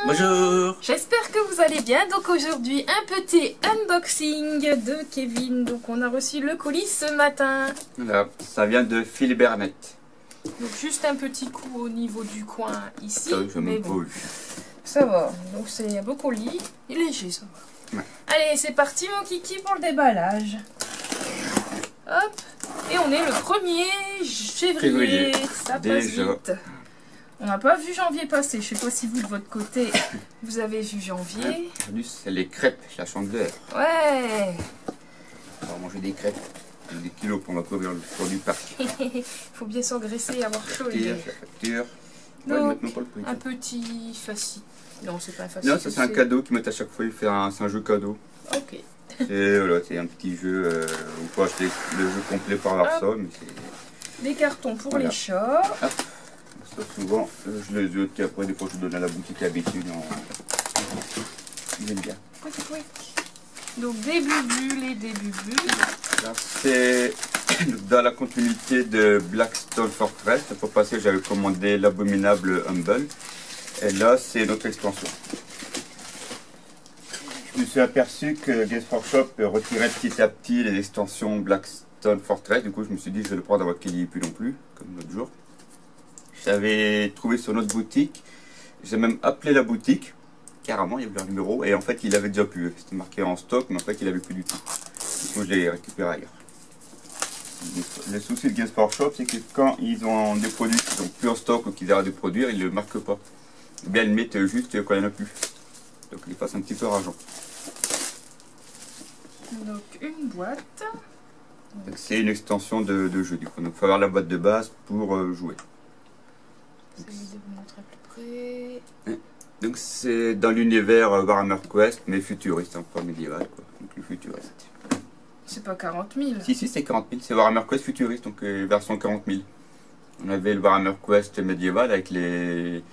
Bonjour. J'espère que vous allez bien. Donc aujourd'hui un petit unboxing de Kevin. Donc on a reçu le colis ce matin. Voilà, ça vient de Philibert Net. Donc juste un petit coup au niveau du coin ici. Ça, je mais me bon, pose. ça va. Donc c'est un beau colis. Il est léger, ça va. Ouais. Allez, c'est parti mon kiki pour le déballage. Hop. Et on est le 1er février. Ça passe Déjà. vite. On n'a pas vu janvier passer. Je sais pas si vous de votre côté vous avez vu janvier. Aujourd'hui, c'est les crêpes, la chandeleur. Ouais. On va manger des crêpes, des kilos pour couvrir le tour du parc. Faut bien s'engraisser et avoir chaud. La facture. Ouais, Donc, maintenant pas le prix. un petit facile. Non, c'est pas un facile. Non, ça c'est un cadeau qu'ils mettent à chaque fois. C'est un jeu cadeau. Ok. C'est un petit jeu. On peut acheter le jeu complet par la somme. Des cartons pour Voilà. les chats. Ça, souvent, je les jette et après, des fois, je donne à la boutique d'habitude. J'aime bien. Donc des bulles et des bulles. Là, c'est dans la continuité de Blackstone Fortress. Pour passer, j'avais commandé l'abominable Humble. Et là, c'est notre extension. Je me suis aperçu que Games Workshop retirait petit à petit les extensions Blackstone Fortress. Du coup, je me suis dit, je vais le prendre avant qu'il n'y ait plus non plus, comme l'autre jour. J'avais trouvé sur notre boutique. J'ai même appelé la boutique. Carrément, il y avait leur numéro. Et en fait, il avait déjà plus. C'était marqué en stock, mais en fait, il avait plus du tout. Du coup, je l'ai récupéré ailleurs. Le souci de Games Workshop, c'est que quand ils ont des produits qui sont plus en stock ou qu'ils arrêtent de produire, ils ne le marquent pas. Ou bien ils le mettent juste quand il n'y en a plus. Donc, ils passent un petit peu rageant. Donc une boîte. C'est une extension de jeu. Du coup, donc, il faut avoir la boîte de base pour jouer. Je vais vous montrer plus près. Donc, c'est dans l'univers Warhammer Quest, mais futuriste, hein, pas médiéval, quoi. Donc, le futuriste. C'est pas 40 000. Si, c'est 40 000. C'est Warhammer Quest futuriste, donc version 40 000. On avait le Warhammer Quest médiéval avec les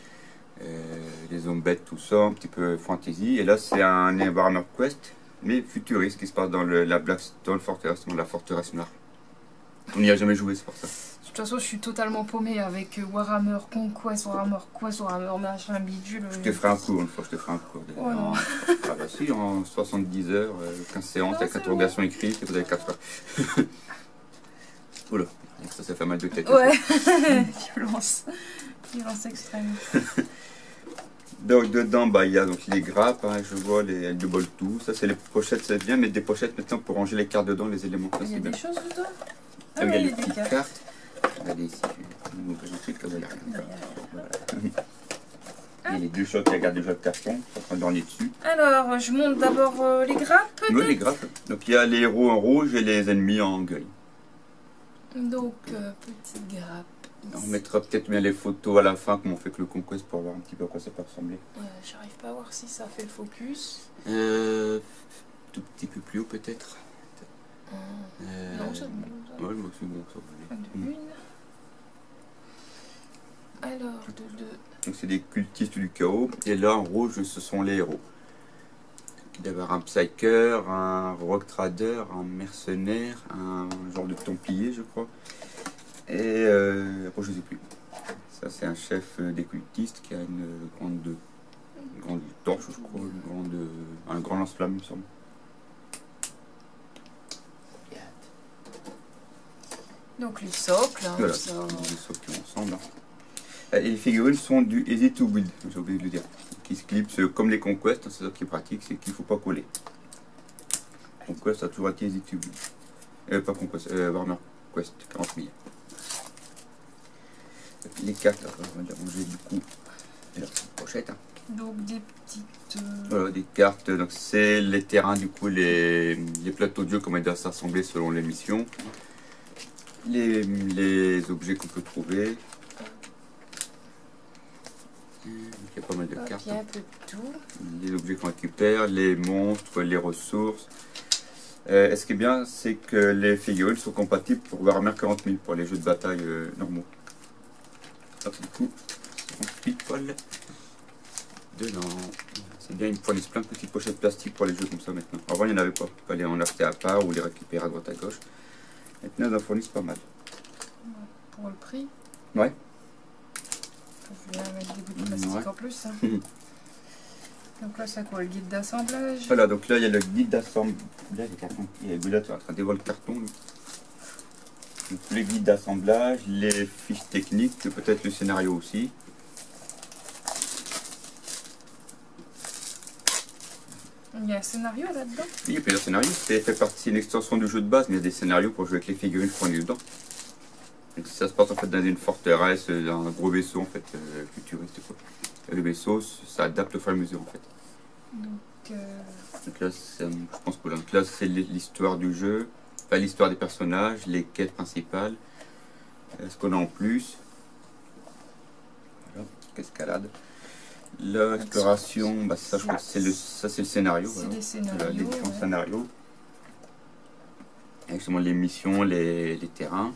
zombettes, tout ça, un petit peu fantasy. Et là, c'est un Warhammer Quest, mais futuriste, qui se passe dans la Blackstone Fortress, dans la forteresse noire. On n'y a jamais joué, c'est pour ça. De toute façon, je suis totalement paumée avec Warhammer Conquest, Warhammer machin bidule. Je te ferai un cours, une fois je te ferai un cours. Oh non. Ah bah si, en 70 heures, 15 séances, avec interrogation écrite, et vous avez 4 heures. Oula, ça fait mal de tête. Ouais. Violence. Violence extrême. Donc dedans, bah, il y a donc les grappes, hein, je vois les double tout. Ça c'est les pochettes, c'est bien, mettre des pochettes maintenant pour ranger les cartes dedans, les éléments. Ça, Il y a c'est des bien. choses dedans. Ah, il y a oui, les des petites cartes. cartes. Regardez ici, je vais vous montrer tout de suite comme il y a rien. Voilà. Et les deux shots, il y a déjà le carton, ça prend le dernier dessus. Alors, je monte d'abord les grappes. Oui, les grappes. Donc il y a les héros en rouge et les ennemis en gris. Donc, petite grappe. On mettra peut-être bien les photos à la fin, comme on fait que le Conquest, pour voir un petit peu à quoi ça peut ressembler. J'arrive pas à voir si ça fait le focus. Tout petit peu plus haut peut-être. Non, c'est bon. Ouais, c'est bon, ça va aller. Une. Alors, de deux. Donc c'est des cultistes du chaos. Et là en rouge, ce sont les héros. Il doit y avoir un psyker, un rock trader, un mercenaire, un genre de templier, je crois. Et après, je ne sais plus. Ça, c'est un chef des cultistes qui a une grande torche, je crois, un grand lance-flamme, il me semble. Donc, les socles. Hein, Voilà, ça. les socles qui vont ensemble. Hein. Et les figurines sont du Easy to Build, j'ai oublié de le dire. Qui se clipsent comme les Conquest, c'est ça qui est pratique, c'est qu'il ne faut pas coller. Conquest a toujours été Easy to Build. Pas Conquest, Warhammer Quest, 40 000. Les cartes, là, on va ranger du coup. Et là, pochette. Hein. Donc, des petites. Voilà, des cartes, donc c'est les terrains, du coup, les plateaux de jeu, comment ils doivent s'assembler selon les missions. Les objets qu'on peut trouver. Il y a pas mal de cartes. Il y a un peu de tout. Les objets qu'on récupère, les monstres, les ressources. Et ce qui est bien, c'est que les figurines sont compatibles pour Warhammer 40 000, pour les jeux de bataille normaux. Hop, du coup, on pile poil dedans. C'est bien, ils me fournissent plein de petites pochettes plastiques pour les jeux comme ça maintenant. Avant, il n'y en avait pas. Il fallait en acheter à part ou les récupérer à droite à gauche. Maintenant, ils en fournissent pas mal. Pour le prix. Ouais. Je vais mettre des bouts de plastique en plus. Hein. Donc là, c'est quoi, le guide d'assemblage? Voilà, donc là, il y a le guide d'assemblage. Il y a Gouda, tu es en train de dévoiler le carton. Là. Donc, les guides d'assemblage, les fiches techniques, peut-être le scénario aussi. Il y a un scénario là-dedans? Oui, il y a plusieurs scénarios. C'est fait partie d'une extension du jeu de base, mais il y a des scénarios pour jouer avec les figurines fournies dedans. Donc, ça se passe en fait dans une forteresse, dans un gros vaisseau en fait, futuriste quoi. Et le vaisseau s'adapte au fur et à mesure en fait. Donc là, je pense que là c'est l'histoire du jeu, pas l'histoire des personnages, les quêtes principales, ce qu'on a en plus. Voilà, escalade. L'exploration, bah, ça je crois que c'est le scénario. C'est voilà. des scénarios. Les différents scénarios. Avec justement les missions, les terrains.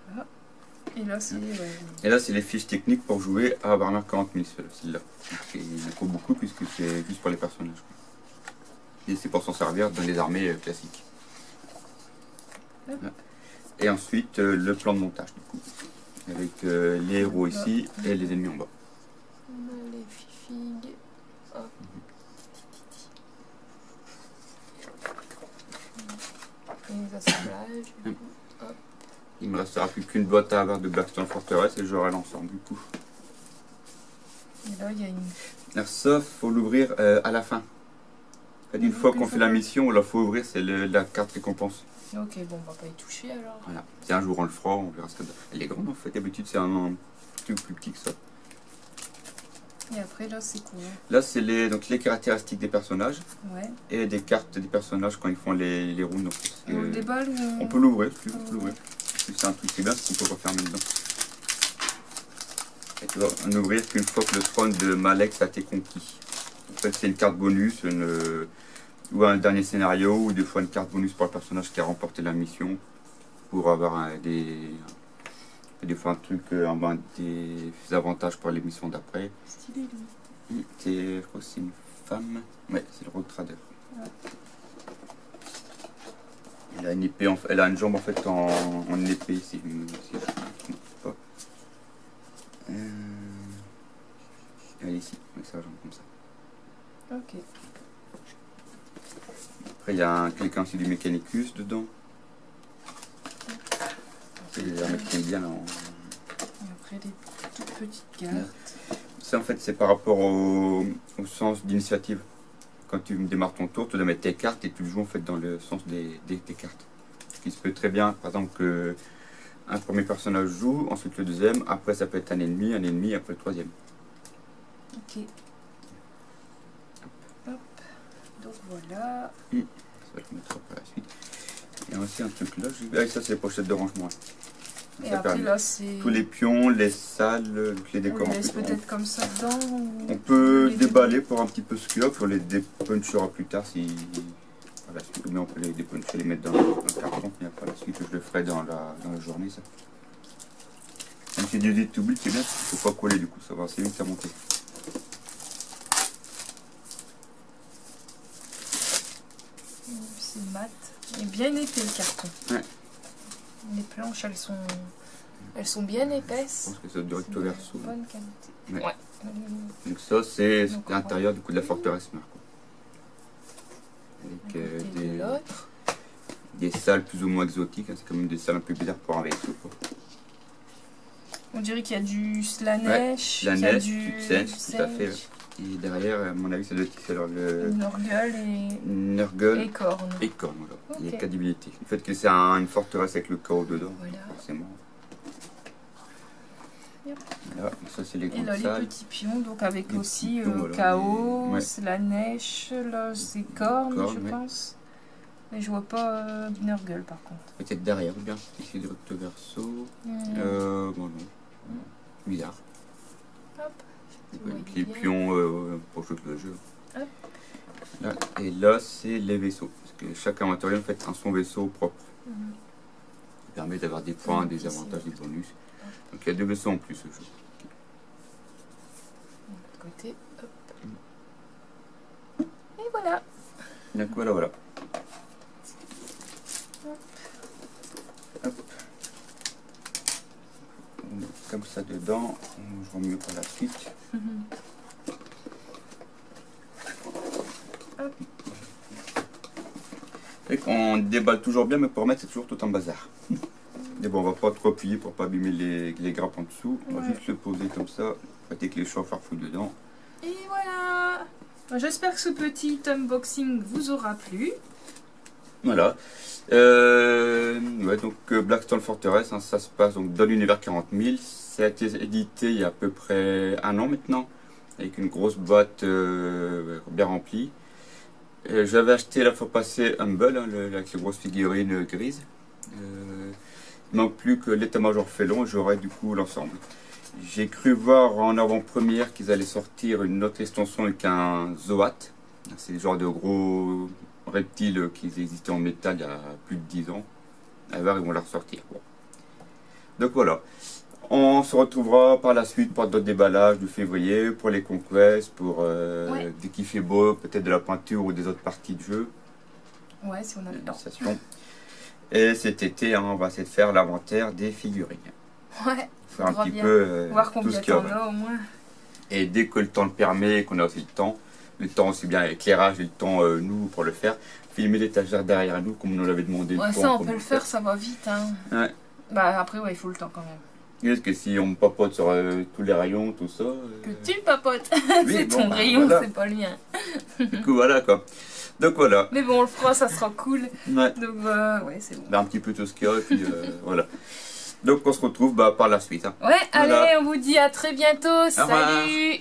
Voilà. Et là, c'est... Et là, c'est les fiches techniques pour jouer à Warhammer 40 000, celle-là. Il n'y en a pas beaucoup puisque c'est juste pour les personnages. Et c'est pour s'en servir dans les armées classiques. Voilà. Et ensuite, le plan de montage, du coup. Avec les héros ici et les ennemis en bas. On a les fifigs. Hop. Et les assemblages. Du coup. Hop. Il me restera plus qu'une boîte à avoir de Blackstone Fortress et j'aurai l'ensemble du coup. Et là, il y a une... Alors ça, faut l'ouvrir à la fin. Une fois qu'on fait la mission, il faut ouvrir, c'est la carte récompense. Ok, bon, on va pas y toucher alors. Voilà. Si un jour on le fera, on verra ce que ça donne. Elle est grande en fait, d'habitude c'est un truc plus petit que ça. Et après, là, c'est quoi? Là, c'est donc les caractéristiques des personnages Ouais. et des cartes des personnages quand ils font les rounds. On le déballe ou on peut l'ouvrir, si tu veux, on peut l'ouvrir. C'est un truc qui est bien, c'est qu'on peut refermer dedans. Et tu vas en ouvrir qu'une fois que le trône de Malek a été conquis. En fait, c'est une carte bonus, ou un dernier scénario, ou des fois une carte bonus pour le personnage qui a remporté la mission, pour avoir des fois un truc, des avantages pour les missions d'après. Stylé, lui. Je crois que c'est une femme. Ouais, c'est le Road Trader. Ouais. Elle a une épée, elle a une jambe en fait en épée, si je ne me trompe pas. Elle est ici, avec sa jambe comme ça. Ok. Après, il y a quelqu'un aussi du Mechanicus dedans. C'est un mec qui est bien en... Et après, des toutes petites cartes. Ça, en fait, c'est par rapport au sens d'initiative. Quand tu démarres ton tour, tu dois mettre tes cartes et tu le joues en fait dans le sens des cartes. Ce qui se peut très bien, par exemple, que un premier personnage joue, ensuite le deuxième, après ça peut être un ennemi, après le troisième. Ok. Hop. Donc voilà. Ça va le mettre par la suite. Et aussi un truc là, ça c'est les pochettes de rangement. Et Ça après permet. là, c'est... Tous les pions, les salles, les décors. On les laisse peut-être comme ça dedans ou... On peut déballer pour un petit peu ce qu'il y a, pour les dépunchera plus tard si... Par la suite, mais on peut les dépuncher, les mettre dans le carton, mais par la suite je le ferai dans la journée ça. Même si du dit tout but, c'est bien, il ne faut pas coller du coup, ça va assez vite à monter. C'est mat. Et bien épais le carton. Ouais. Les planches, elles sont bien épaisses. Je pense que c'est du recto verso. Bonne qualité. Ouais. Ouais. Donc ça c'est Donc, l'intérieur du coup de la forteresse mère. Avec des salles plus ou moins exotiques, hein. C'est quand même des salles un peu bizarres pour un vaisseau. On dirait qu'il y a du Slanesh, la qu'il y a neige, du tout à fait. Ouais. Et derrière, à mon avis, ça doit être alors le Nurgle et Corne. Et Corne, voilà. Ok. Il y a 4 divinités. Le fait que c'est une forteresse avec le chaos dedans, Voilà. forcément. Yep. Voilà, ça c'est les Et grandes là, salles. les petits pions, donc avec Les aussi petits pions, voilà, Chaos, ouais. Slanesh, là c'est Corne, je ouais. pense. Mais je vois pas Nurgle par contre. Peut-être derrière, bien. Ici, de recto verso. Bon, non. Bizarre. Hop. Avec les pions pour jouer le jeu. Hop. Là, et là, c'est les vaisseaux. Parce que chaque aventurier en fait a son vaisseau propre. Ça permet d'avoir des points, des avantages, des bonus. Donc il y a 2 vaisseaux en plus ce jeu. De l'autre côté, hop. Et voilà. Donc voilà, voilà. Hop. On met comme ça dedans, je remue par la suite. Et qu'on déballe toujours bien, mais pour remettre, c'est toujours tout en bazar. Mais bon, on va pas trop appuyer pour pas abîmer les grappes en dessous. On va juste le poser comme ça, avec les choix farfouilles dedans. Et voilà. J'espère que ce petit unboxing vous aura plu. Voilà. Ouais, donc Blackstone Fortress, hein, ça se passe donc dans l'univers 40 000. Ça a été édité il y a à peu près 1 an maintenant, avec une grosse boîte bien remplie. J'avais acheté la fois passée Humble, hein, avec les grosses figurines grises. Il manque plus que l'état-major Félon, j'aurai du coup l'ensemble. J'ai cru voir en avant-première qu'ils allaient sortir une autre extension avec un Zoat. C'est le genre de gros reptiles qui existaient en métal il y a plus de 10 ans. À voir, ils vont la ressortir. Bon. Donc voilà. On se retrouvera par la suite pour d'autres déballages de février, pour les conquests, pour dès qu'il fait beau, peut-être de la peinture ou des autres parties de jeu. Ouais, si on a le temps. Et cet été, hein, on va essayer de faire l'inventaire des figurines. Ouais, faire un petit peu voir combien tout ce qu'il y a au moins. Et dès que le temps le permet, qu'on a aussi le temps aussi bien l'éclairage et le temps nous pour le faire, filmer l'étagère derrière nous comme on nous l'avait demandé. Ouais, ça on peut le faire, ça va vite. Hein. Ouais. Bah après, ouais, il faut le temps quand même. Est-ce que si on papote sur tous les rayons, tout ça... Que tu le papotes. Oui, c'est bon, ton rayon, voilà. c'est pas le mien. Du coup, voilà quoi. Donc voilà. Mais bon, on le fera, ça sera cool. Ouais. Donc ouais, c'est bon. Un petit peu tout ce qu'il y a et puis voilà. Donc on se retrouve par la suite. Hein. Ouais, Voilà. allez, on vous dit à très bientôt. Salut.